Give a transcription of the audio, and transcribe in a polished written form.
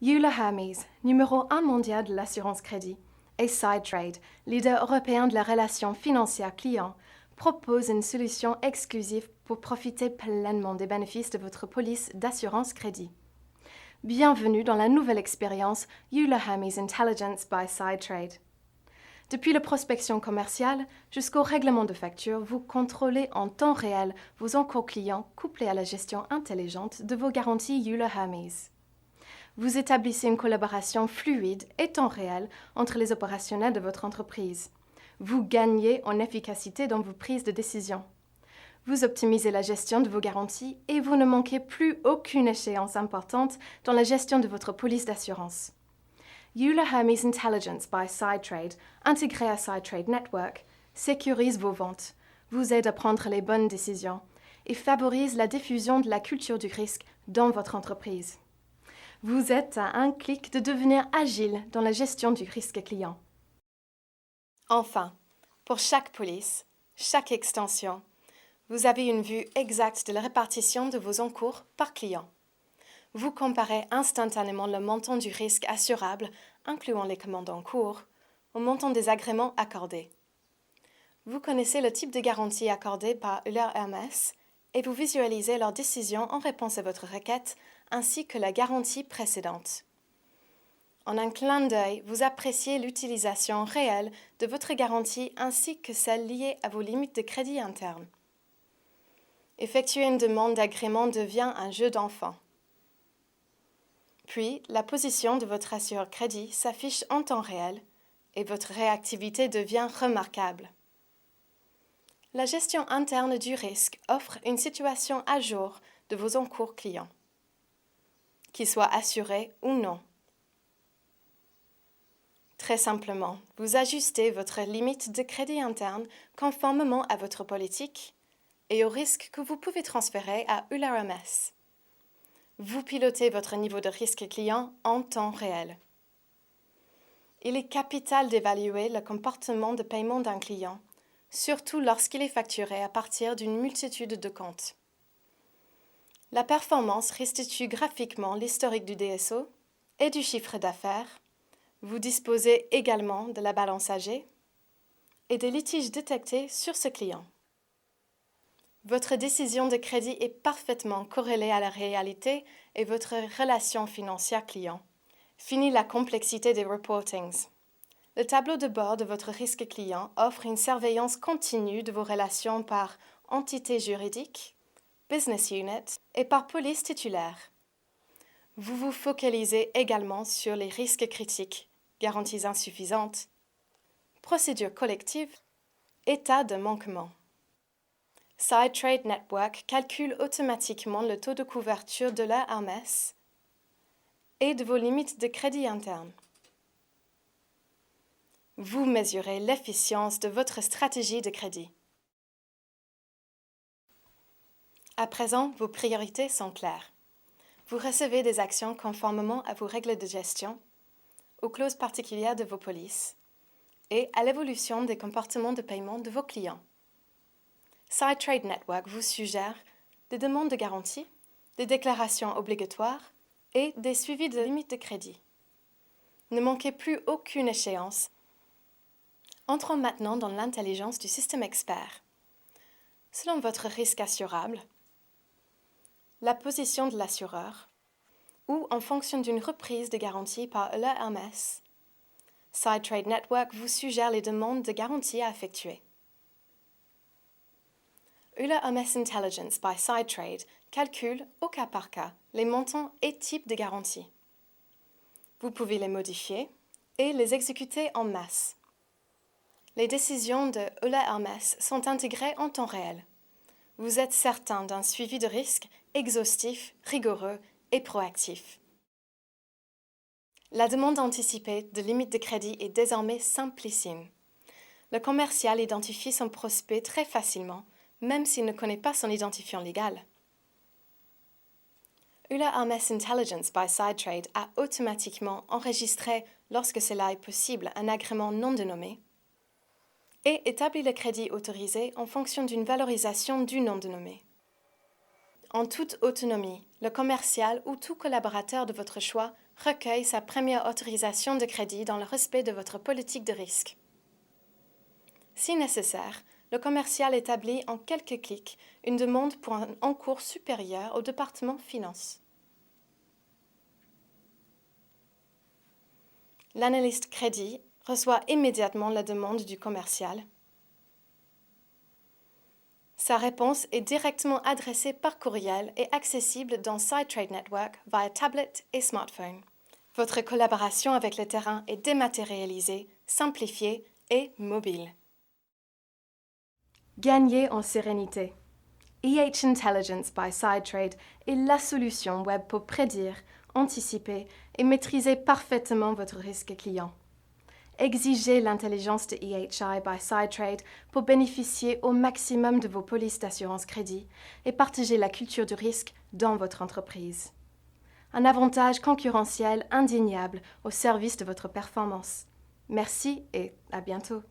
Euler Hermes, numéro 1 mondial de l'assurance crédit, et SideTrade, leader européen de la relation financière client, propose une solution exclusive pour profiter pleinement des bénéfices de votre police d'assurance crédit. Bienvenue dans la nouvelle expérience Euler Hermes Intelligence by SideTrade. Depuis la prospection commerciale jusqu'au règlement de facture, vous contrôlez en temps réel vos encours clients couplés à la gestion intelligente de vos garanties Euler Hermes. Vous établissez une collaboration fluide et temps réel entre les opérationnels de votre entreprise. Vous gagnez en efficacité dans vos prises de décision. Vous optimisez la gestion de vos garanties et vous ne manquez plus aucune échéance importante dans la gestion de votre police d'assurance. Euler Hermes Intelligence by SideTrade, intégré à SideTrade Network, sécurise vos ventes, vous aide à prendre les bonnes décisions et favorise la diffusion de la culture du risque dans votre entreprise. Vous êtes à un clic de devenir agile dans la gestion du risque client. Enfin, pour chaque police, chaque extension, vous avez une vue exacte de la répartition de vos encours par client. Vous comparez instantanément le montant du risque assurable, incluant les commandes en cours, au montant des agréments accordés. Vous connaissez le type de garantie accordée par Euler Hermes et vous visualisez leurs décisions en réponse à votre requête ainsi que la garantie précédente. En un clin d'œil, vous appréciez l'utilisation réelle de votre garantie ainsi que celle liée à vos limites de crédit interne. Effectuer une demande d'agrément devient un jeu d'enfant. Puis, la position de votre assureur crédit s'affiche en temps réel et votre réactivité devient remarquable. La gestion interne du risque offre une situation à jour de vos encours clients, qu'ils soient assurés ou non. Très simplement, vous ajustez votre limite de crédit interne conformément à votre politique et au risque que vous pouvez transférer à Euler Hermes. Vous pilotez votre niveau de risque client en temps réel. Il est capital d'évaluer le comportement de paiement d'un client, surtout lorsqu'il est facturé à partir d'une multitude de comptes. La performance restitue graphiquement l'historique du DSO et du chiffre d'affaires. Vous disposez également de la balance âgée et des litiges détectés sur ce client. Votre décision de crédit est parfaitement corrélée à la réalité et votre relation financière client. Fini la complexité des reportings. Le tableau de bord de votre risque client offre une surveillance continue de vos relations par entité juridique, business unit et par police titulaire. Vous vous focalisez également sur les risques critiques, garanties insuffisantes, procédures collectives, état de manquement. SideTrade Network calcule automatiquement le taux de couverture de la Hermes et de vos limites de crédit interne. Vous mesurez l'efficience de votre stratégie de crédit. À présent, vos priorités sont claires. Vous recevez des actions conformément à vos règles de gestion, aux clauses particulières de vos polices et à l'évolution des comportements de paiement de vos clients. SideTrade Network vous suggère des demandes de garantie, des déclarations obligatoires et des suivis de limites de crédit. Ne manquez plus aucune échéance. Entrons maintenant dans l'intelligence du système expert. Selon votre risque assurable, la position de l'assureur ou en fonction d'une reprise de garantie par Euler Hermes, SideTrade Network vous suggère les demandes de garantie à effectuer. Euler Hermes Intelligence by SideTrade calcule au cas par cas les montants et types de garanties. Vous pouvez les modifier et les exécuter en masse. Les décisions de Euler Hermes sont intégrées en temps réel. Vous êtes certain d'un suivi de risque exhaustif, rigoureux et proactif. La demande anticipée de limite de crédit est désormais simplissime. Le commercial identifie son prospect très facilement, même s'il ne connaît pas son identifiant légal. Euler Hermes Intelligence by SideTrade a automatiquement enregistré, lorsque cela est possible, un agrément non dénommé et établit le crédit autorisé en fonction d'une valorisation du non dénommé. En toute autonomie, le commercial ou tout collaborateur de votre choix recueille sa première autorisation de crédit dans le respect de votre politique de risque. Si nécessaire, le commercial établit en quelques clics une demande pour un encours supérieur au département finance. L'analyste crédit reçoit immédiatement la demande du commercial. Sa réponse est directement adressée par courriel et accessible dans SideTrade Network via tablette et smartphone. Votre collaboration avec le terrain est dématérialisée, simplifiée et mobile. Gagnez en sérénité. EH Intelligence by SideTrade est la solution web pour prédire, anticiper et maîtriser parfaitement votre risque client. Exigez l'intelligence de EHI by SideTrade pour bénéficier au maximum de vos polices d'assurance crédit et partager la culture du risque dans votre entreprise. Un avantage concurrentiel indéniable au service de votre performance. Merci et à bientôt.